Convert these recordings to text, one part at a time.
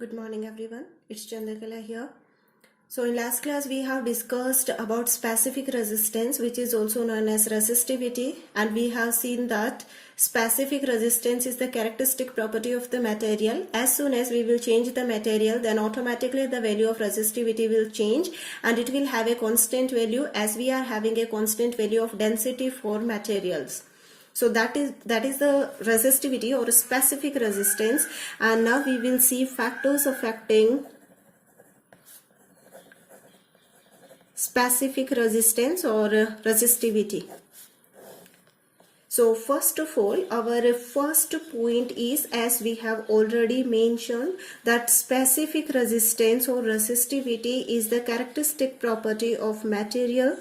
Good morning everyone, it's Chandrakala here. So in last class we have discussed about specific resistance, which is also known as resistivity, and we have seen that specific resistance is the characteristic property of the material. As soon as we will change the material, then automatically the value of resistivity will change and it will have a constant value, as we are having a constant value of density for materials. So that is the resistivity or specific resistance. And now we will see factors affecting specific resistance or resistivity. So first of all, our first point is, as we have already mentioned, that specific resistance or resistivity is the characteristic property of material.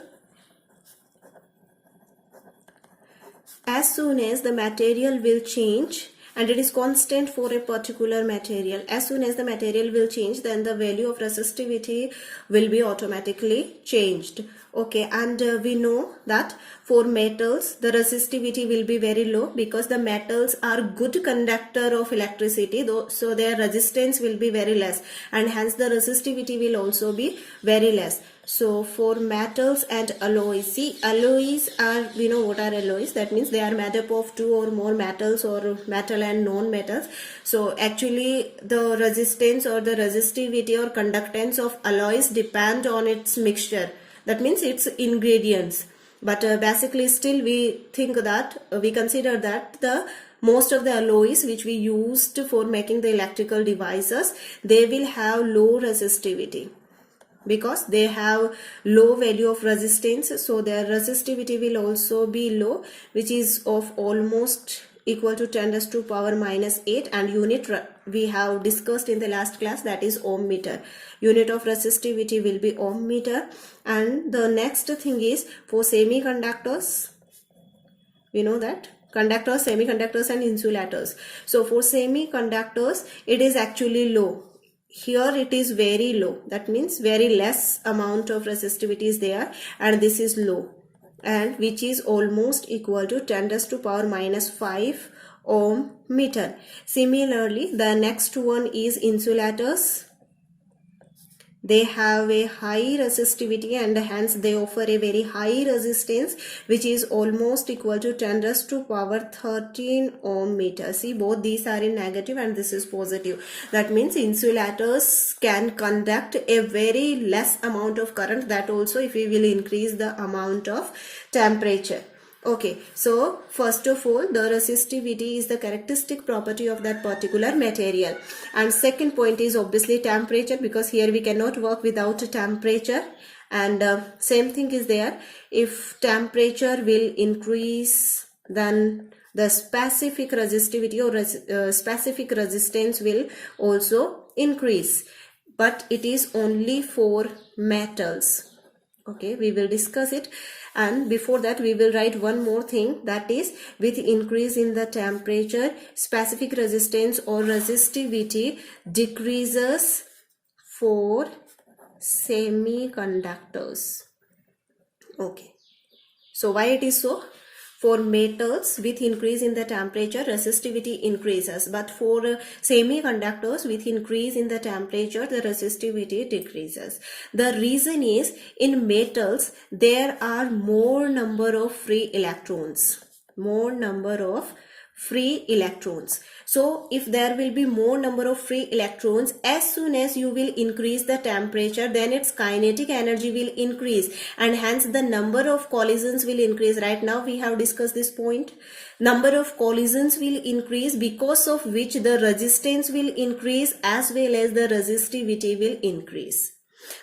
As soon as the material will change, and it is constant for a particular material, as soon as the material will change, then the value of resistivity will be automatically changed. Okay, and we know that for metals the resistivity will be very low because the metals are good conductor of electricity, so their resistance will be very less, and hence the resistivity will also be very less. So for metals and alloys, see, alloys are, we know what are alloys, that means they are made up of two or more metals or metal and non-metals. So actually the resistance or the resistivity or conductance of alloys depend on its mixture, that means its ingredients. But basically still we think that, we consider that the most of the alloys which we used for making the electrical devices, they will have low resistivity, because they have low value of resistance, so their resistivity will also be low, which is of almost equal to 10 raised to power minus 8, and unit we have discussed in the last class, that is ohm meter. Unit of resistivity will be ohm meter. And the next thing is for semiconductors, we know that conductors, semiconductors and insulators. So for semiconductors it is actually low. Here it is very low, that means very less amount of resistivity is there, and this is low, and which is almost equal to 10 raised to power minus 5 ohm meter. Similarly, the next one is insulators. They have a high resistivity and hence they offer a very high resistance, which is almost equal to 10 raised to power 13 ohm meter. See, both these are in negative and this is positive. That means insulators can conduct a very less amount of current, that also if we will increase the amount of temperature. Okay, so first of all, the resistivity is the characteristic property of that particular material. And second point is obviously temperature, because here we cannot work without temperature. And same thing is there. If temperature will increase, then the specific resistivity or specific resistance will also increase. But it is only for metals. Okay, we will discuss it. And before that we will write one more thing, that is, with increase in the temperature, specific resistance or resistivity decreases for semiconductors. Okay, so why it is so? For metals, with increase in the temperature, resistivity increases, but for semiconductors, with increase in the temperature, the resistivity decreases. The reason is, in metals there are more number of free electrons, So if there will be more number of free electrons, as soon as you will increase the temperature, then its kinetic energy will increase, and hence the number of collisions will increase. Right now we have discussed this point. Number of collisions will increase, because of which the resistance will increase as well as the resistivity will increase.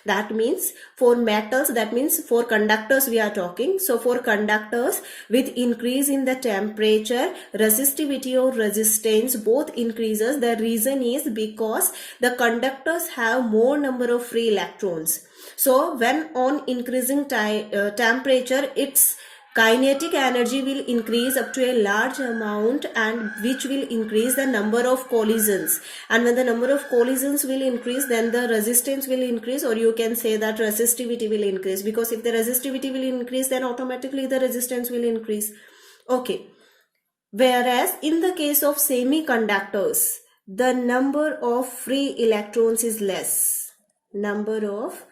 That means for metals, that means for conductors we are talking. So for conductors, with increase in the temperature, resistivity or resistance both increases. The reason is because the conductors have more number of free electrons. So when on increasing temperature, its kinetic energy will increase up to a large amount, and which will increase the number of collisions. And when the number of collisions will increase, then the resistance will increase, or you can say that resistivity will increase, because if the resistivity will increase, then automatically the resistance will increase. Okay, whereas in the case of semiconductors, the number of free electrons is less. Number of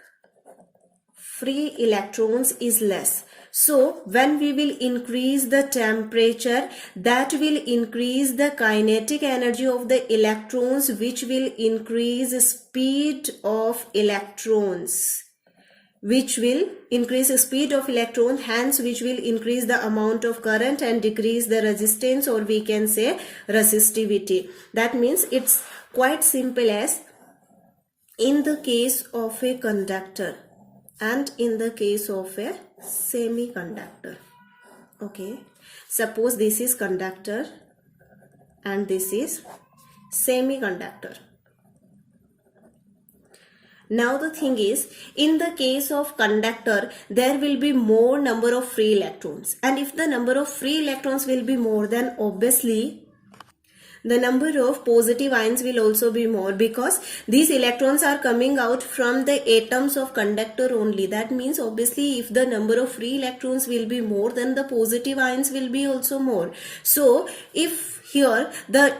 free electrons is less. So when we will increase the temperature, that will increase the kinetic energy of the electrons, which will increase speed of electrons, which will increase the speed of electrons, hence which will increase the amount of current and decrease the resistance, or we can say resistivity. That means it's quite simple as in the case of a conductor and in the case of a semiconductor. Okay, suppose this is conductor and this is semiconductor. Now the thing is, in the case of conductor, there will be more number of free electrons, and if the number of free electrons will be more, then obviously the number of positive ions will also be more, because these electrons are coming out from the atoms of conductor only. That means obviously if the number of free electrons will be more, then the positive ions will be also more. So if here the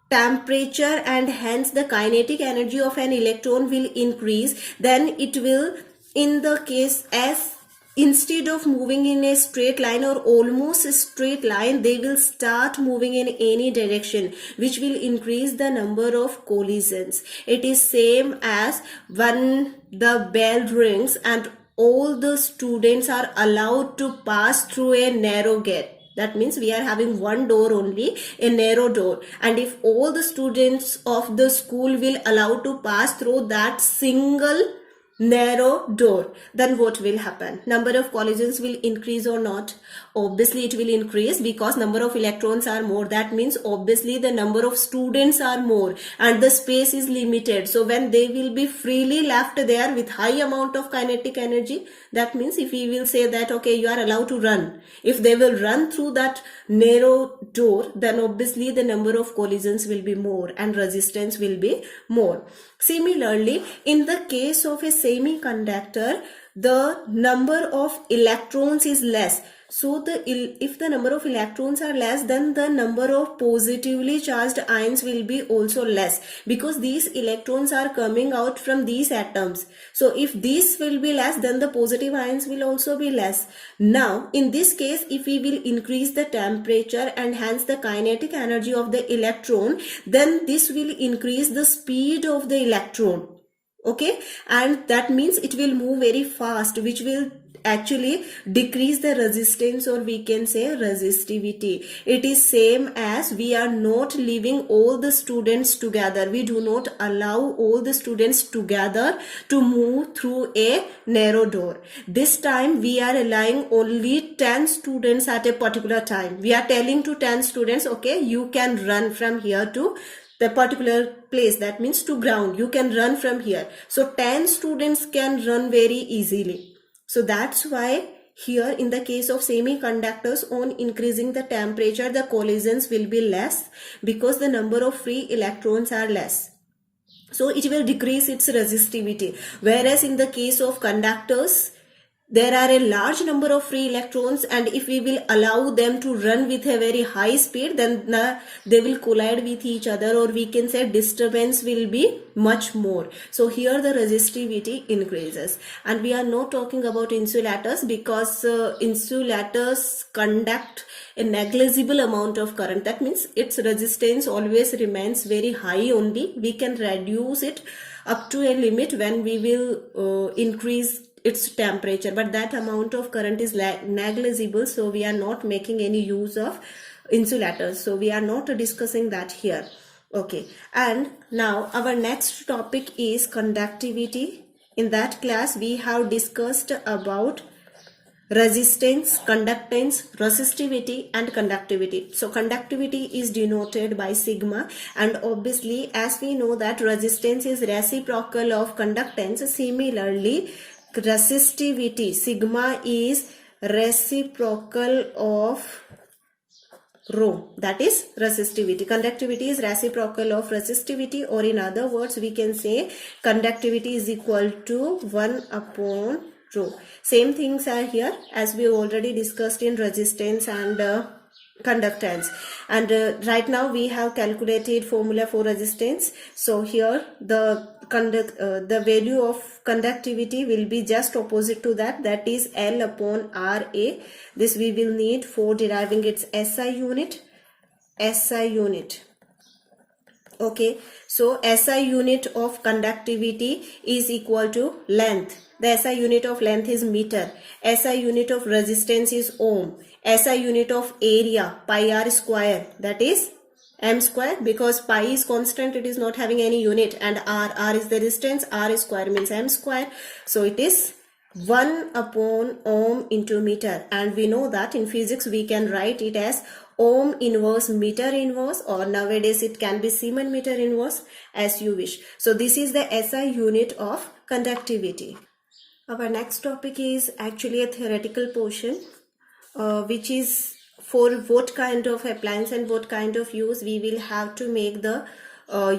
temperature and hence the kinetic energy of an electron will increase, then it will, in the case as instead of moving in a straight line or almost a straight line, they will start moving in any direction, which will increase the number of collisions. It is same as when the bell rings and all the students are allowed to pass through a narrow gate. That means we are having one door only, a narrow door, and if all the students of the school will allow to pass through that single narrow door, then what will happen? Number of collisions will increase or not? Obviously it will increase, because number of electrons are more. That means obviously the number of students are more and the space is limited. So when they will be freely left there with high amount of kinetic energy, that means if we will say that okay, you are allowed to run, if they will run through that narrow door, then obviously the number of collisions will be more and resistance will be more. Similarly, in the case of a semiconductor, the number of electrons is less. So if the number of electrons are less, then the number of positively charged ions will be also less, because these electrons are coming out from these atoms. So if this will be less, then the positive ions will also be less. Now in this case, if we will increase the temperature and hence the kinetic energy of the electron, then this will increase the speed of the electron. Okay, and that means it will move very fast, which will actually decrease the resistance, or we can say resistivity. It is same as we are not leaving all the students together. We do not allow all the students together to move through a narrow door. This time we are allowing only 10 students at a particular time. We are telling to 10 students, okay, you can run from here to the particular place, that means to ground. You can run from here. So 10 students can run very easily. So that's why here in the case of semiconductors, on increasing the temperature, the collisions will be less, because the number of free electrons are less. So it will decrease its resistivity. Whereas in the case of conductors, there are a large number of free electrons, and if we will allow them to run with a very high speed, then they will collide with each other, or we can say disturbance will be much more. So here the resistivity increases. And we are not talking about insulators, because insulators conduct a negligible amount of current. That means its resistance always remains very high only. We can reduce it up to a limit when we will increase its temperature, but that amount of current is negligible, so we are not making any use of insulators. So we are not discussing that here. Okay, and now our next topic is conductivity. In that class we have discussed about resistance, conductance, resistivity and conductivity. So conductivity is denoted by sigma, and obviously as we know that resistance is reciprocal of conductance, similarly resistivity, sigma is reciprocal of rho, that is resistivity. Conductivity is reciprocal of resistivity, or in other words we can say conductivity is equal to 1 upon rho. Same things are here as we already discussed in resistance and conductance. And right now we have calculated formula for resistance. So here the value of conductivity will be just opposite to that, that is L upon Ra. This we will need for deriving its SI unit. Okay, so SI unit of conductivity is equal to length. The SI unit of length is meter. SI unit of resistance is ohm. SI unit of area, pi r square, that is m square, because pi is constant, it is not having any unit, and r is the distance, r square means m square. So it is 1 upon ohm into meter, and we know that in physics we can write it as ohm inverse meter inverse, or nowadays it can be Siemens meter inverse, as you wish. So this is the SI unit of conductivity. Our next topic is actually a theoretical portion, which is for what kind of appliance and what kind of use we will have to make the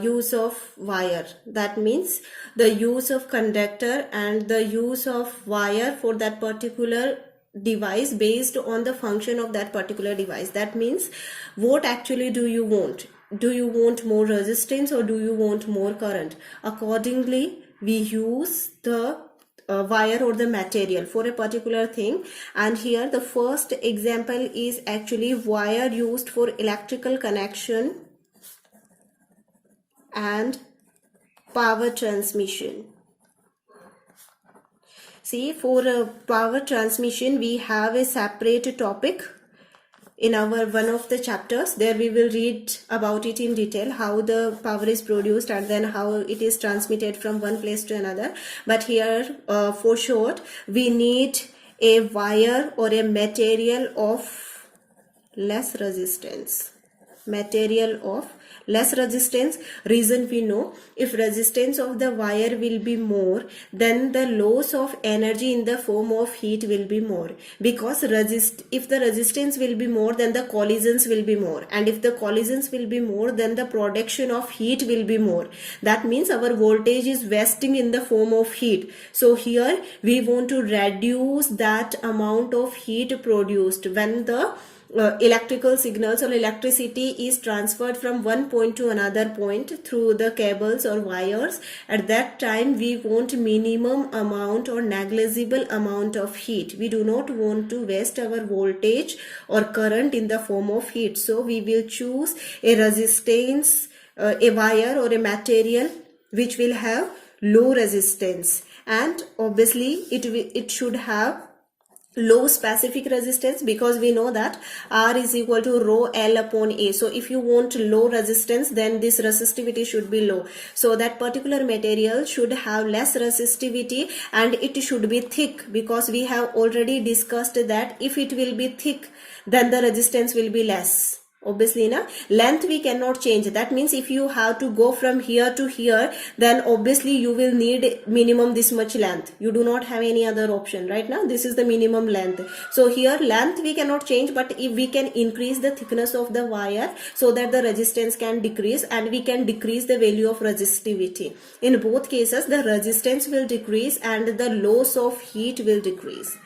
use of wire. That means the use of conductor and the use of wire for that particular device based on the function of that particular device. That means what actually do you want? Do you want more resistance or do you want more current? Accordingly, we use the wire or the material for a particular thing. And here the first example is actually wire used for electrical connection and power transmission. See, for power transmission we have a separate topic in our one of the chapters. There we will read about it in detail, how the power is produced and then how it is transmitted from one place to another. But here for short, we need a wire or a material of less resistance. Reason we know, if resistance of the wire will be more, then the loss of energy in the form of heat will be more, because if the resistance will be more, then the collisions will be more, and if the collisions will be more, then the production of heat will be more. That means our voltage is wasting in the form of heat. So here we want to reduce that amount of heat produced when the electrical signals or electricity is transferred from one point to another point through the cables or wires. At that time we want minimum amount or negligible amount of heat. We do not want to waste our voltage or current in the form of heat. So we will choose a resistance, a wire or a material which will have low resistance, and obviously it should have low specific resistance, because we know that R is equal to rho L upon A. So if you want low resistance, then this resistivity should be low. So that particular material should have less resistivity and it should be thick, because we have already discussed that if it will be thick, then the resistance will be less. Obviously, length we cannot change. That means if you have to go from here to here, then obviously you will need minimum this much length. You do not have any other option. Right now this is the minimum length. So here length we cannot change, but if we can increase the thickness of the wire so that the resistance can decrease, and we can decrease the value of resistivity. In both cases the resistance will decrease and the loss of heat will decrease.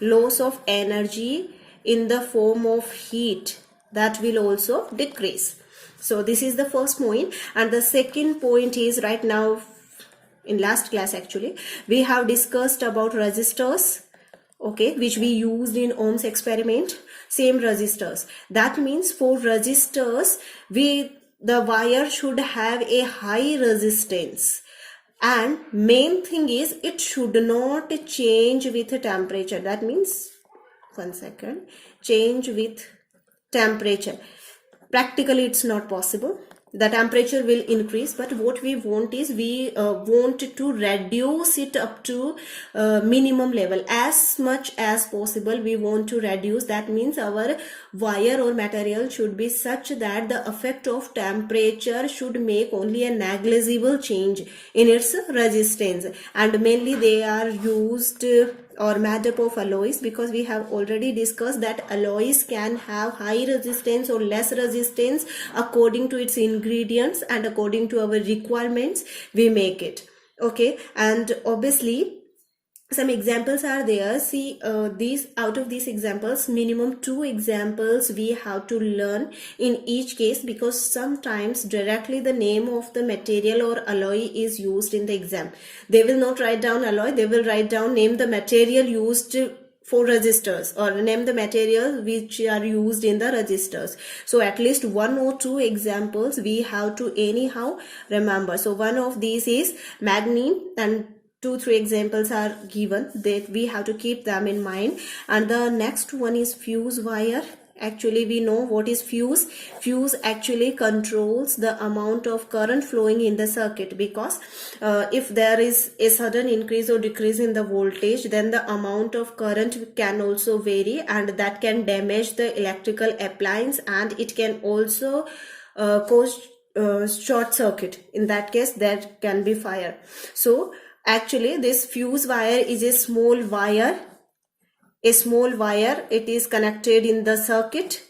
Loss of energy in the form of heat, that will also decrease. So this is the first point. And the second point is, right now in last class actually we have discussed about resistors, okay, which we used in Ohm's experiment. Same resistors. That means for resistors the wire should have a high resistance, and main thing is it should not change with temperature. That means, one second, change with temperature. Practically it's not possible. The temperature will increase, but what we want is we want to reduce it up to minimum level as much as possible. We want to reduce. That means our wire or material should be such that the effect of temperature should make only a negligible change in its resistance, and mainly they are used or made up of alloys, because we have already discussed that alloys can have high resistance or less resistance according to its ingredients and according to our requirements we make it. Okay, and obviously some examples are there. See, these, out of these examples, minimum 2 examples we have to learn in each case, because sometimes directly the name of the material or alloy is used in the exam. They will not write down alloy, they will write down name the material used for resistors, or name the material which are used in the resistors. So at least 1 or 2 examples we have to anyhow remember. So one of these is manganese, and 2-3 examples are given that we have to keep them in mind. And the next one is fuse wire. Actually, we know what is fuse. Fuse actually controls the amount of current flowing in the circuit, because if there is a sudden increase or decrease in the voltage, then the amount of current can also vary, and that can damage the electrical appliance, and it can also cause short circuit. In that case, there can be fire. So actually, this fuse wire is a small wire. It is connected in the circuit,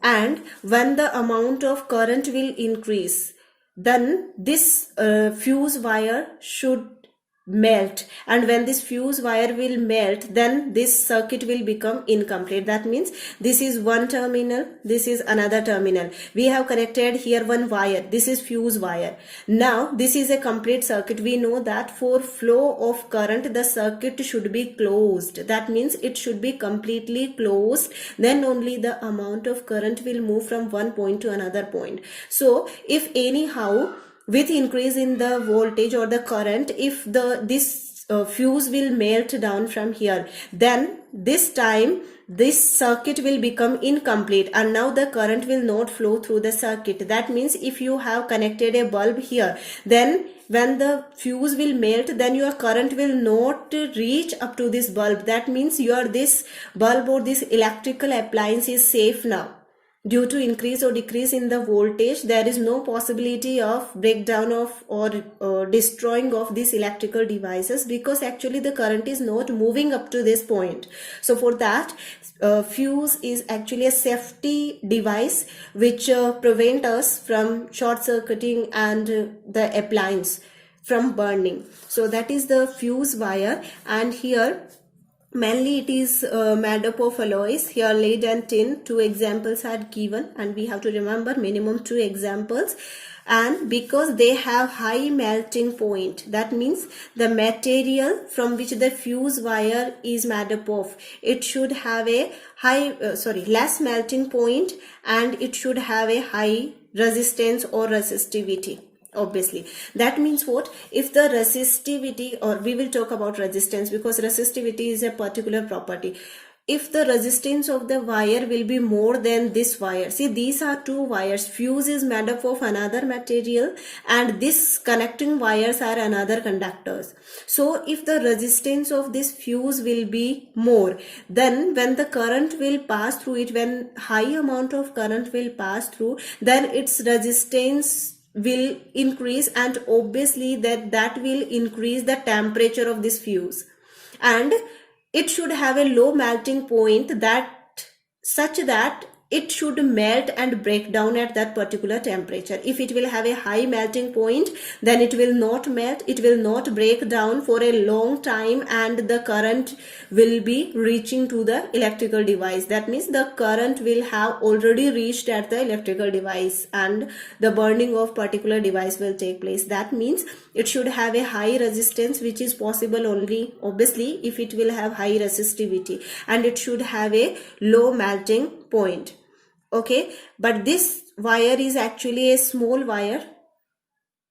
and when the amount of current will increase, then this fuse wire should melt, and when this fuse wire will melt, then this circuit will become incomplete. That means this is one terminal, this is another terminal, we have connected here one wire, this is fuse wire. Now this is a complete circuit. We know that for flow of current the circuit should be closed. That means it should be completely closed, then only the amount of current will move from one point to another point. So if anyhow with increase in the voltage or the current, if this fuse will melt down from here, then this time this circuit will become incomplete, and now the current will not flow through the circuit. That means if you have connected a bulb here, then when the fuse will melt, then your current will not reach up to this bulb. That means this bulb or this electrical appliance is safe now. Due to increase or decrease in the voltage, there is no possibility of breakdown of or destroying of these electrical devices, because actually the current is not moving up to this point. So for that, fuse is actually a safety device which prevent us from short circuiting and the appliance from burning. So that is the fuse wire. And here mainly it is made up of alloys. Here lead and tin, 2 examples are given, and we have to remember minimum 2 examples. And because they have high melting point, that means the material from which the fuse wire is made up of, it should have a less melting point, and it should have a high resistance or resistivity. Obviously, that means what? If the resistivity, or we will talk about resistance because resistivity is a particular property. If the resistance of the wire will be more than this wire, see these are 2 wires, fuse is made up of another material, and this connecting wires are another conductors. So if the resistance of this fuse will be more, then when the current will pass through it, when high amount of current will pass through, then its resistance will increase, and obviously that will increase the temperature of this fuse, and it should have a low melting point, that such that it should melt and break down at that particular temperature. If it will have a high melting point, then it will not melt, it will not break down for a long time, and the current will be reaching to the electrical device. That means the current will have already reached at the electrical device, and the burning of particular device will take place. That means it should have a high resistance, which is possible only obviously if it will have high resistivity, and it should have a low melting point. Okay, but this wire is actually a small wire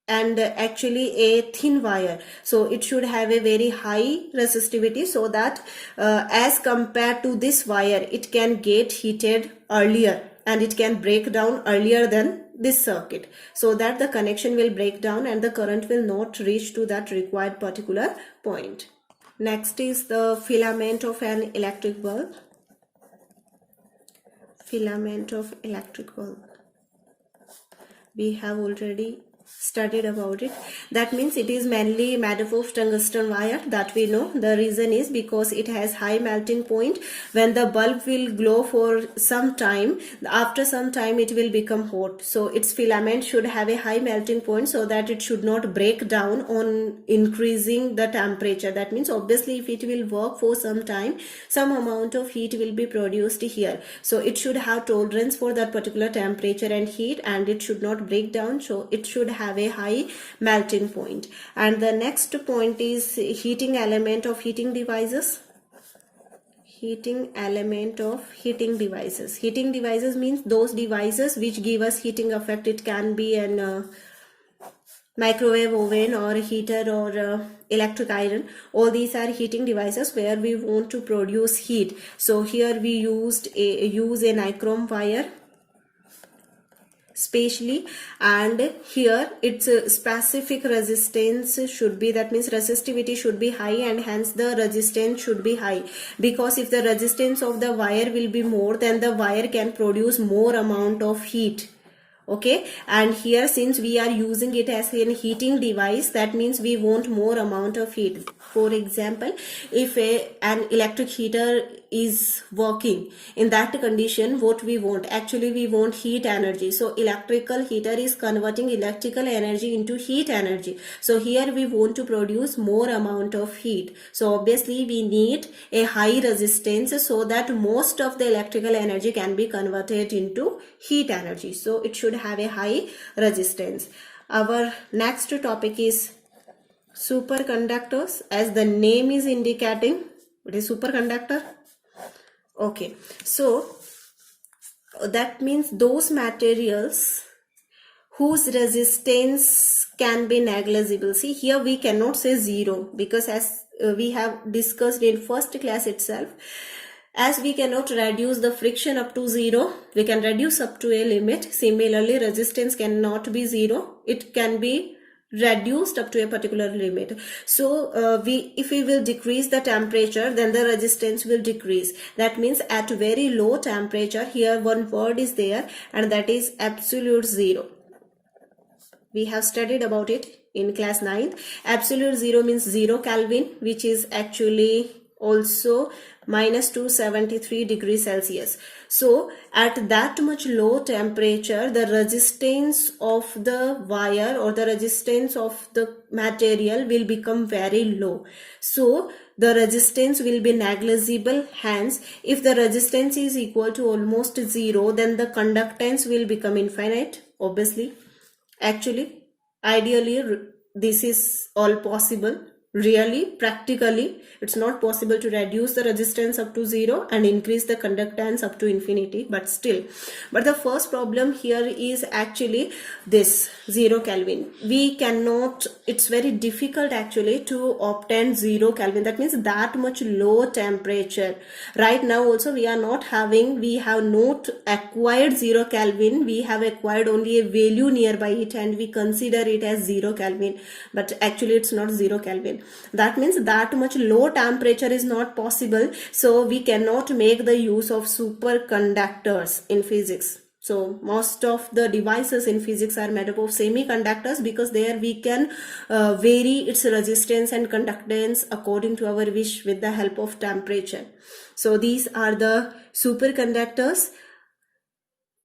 and actually a thin wire, so it should have a very high resistivity, so that as compared to this wire, it can get heated earlier and it can break down earlier than this circuit, so that the connection will break down and the current will not reach to that required particular point. Next is the filament of an electric bulb. Filament of electric bulb. We have already studied about it. That means it is mainly made up of tungsten wire, that we know. The reason is because it has high melting point. When the bulb will glow for some time, after some time it will become hot, so its filament should have a high melting point so that it should not break down on increasing the temperature. That means obviously if it will work for some time, some amount of heat will be produced here, so it should have tolerance for that particular temperature and heat, and it should not break down, so it should have a high melting point. And the next point is heating element of heating devices. Heating element of heating devices. Heating devices means those devices which give us heating effect. It can be an microwave oven or heater or electric iron. All these are heating devices where we want to produce heat. So here we use a nichrome wire specially, and here its specific resistance should be, that means resistivity should be high, and hence the resistance should be high, because if the resistance of the wire will be more, then the wire can produce more amount of heat. Okay, and here since we are using it as a heating device, that means we want more amount of heat. For example, if an electric heater is working, in that condition what we want, actually we want heat energy. So electrical heater is converting electrical energy into heat energy, so here we want to produce more amount of heat. So obviously we need a high resistance so that most of the electrical energy can be converted into heat energy, so it should have a high resistance. Our next topic is superconductors. As the name is indicating, it is superconductor. Okay, so that means those materials whose resistance can be negligible. See, here we cannot say zero, because as we have discussed in first class itself, as we cannot reduce the friction up to zero, we can reduce up to a limit. Similarly, resistance cannot be zero, it can be reduced up to a particular limit. So if we will decrease the temperature, then the resistance will decrease. That means at very low temperature, here one word is there, and that is absolute zero. We have studied about it in class 9th. Absolute zero means 0 Kelvin, which is actually also minus 273 degrees Celsius. So at that much low temperature, the resistance of the wire or the resistance of the material will become very low. So the resistance will be negligible. Hence, if the resistance is equal to almost 0, then the conductance will become infinite, obviously. Actually, ideally, this is all possible. Really, practically, it's not possible to reduce the resistance up to 0 and increase the conductance up to infinity, but still. But the first problem here is actually this 0 Kelvin. We cannot, it's very difficult actually to obtain 0 Kelvin. That means that much low temperature. Right now also we are not having, we have not acquired 0 Kelvin. We have acquired only a value nearby it and we consider it as 0 Kelvin. But actually it's not 0 Kelvin. That means that much low temperature is not possible, so we cannot make the use of superconductors in physics. So most of the devices in physics are made up of semiconductors, because there we can vary its resistance and conductance according to our wish with the help of temperature. So these are the superconductors.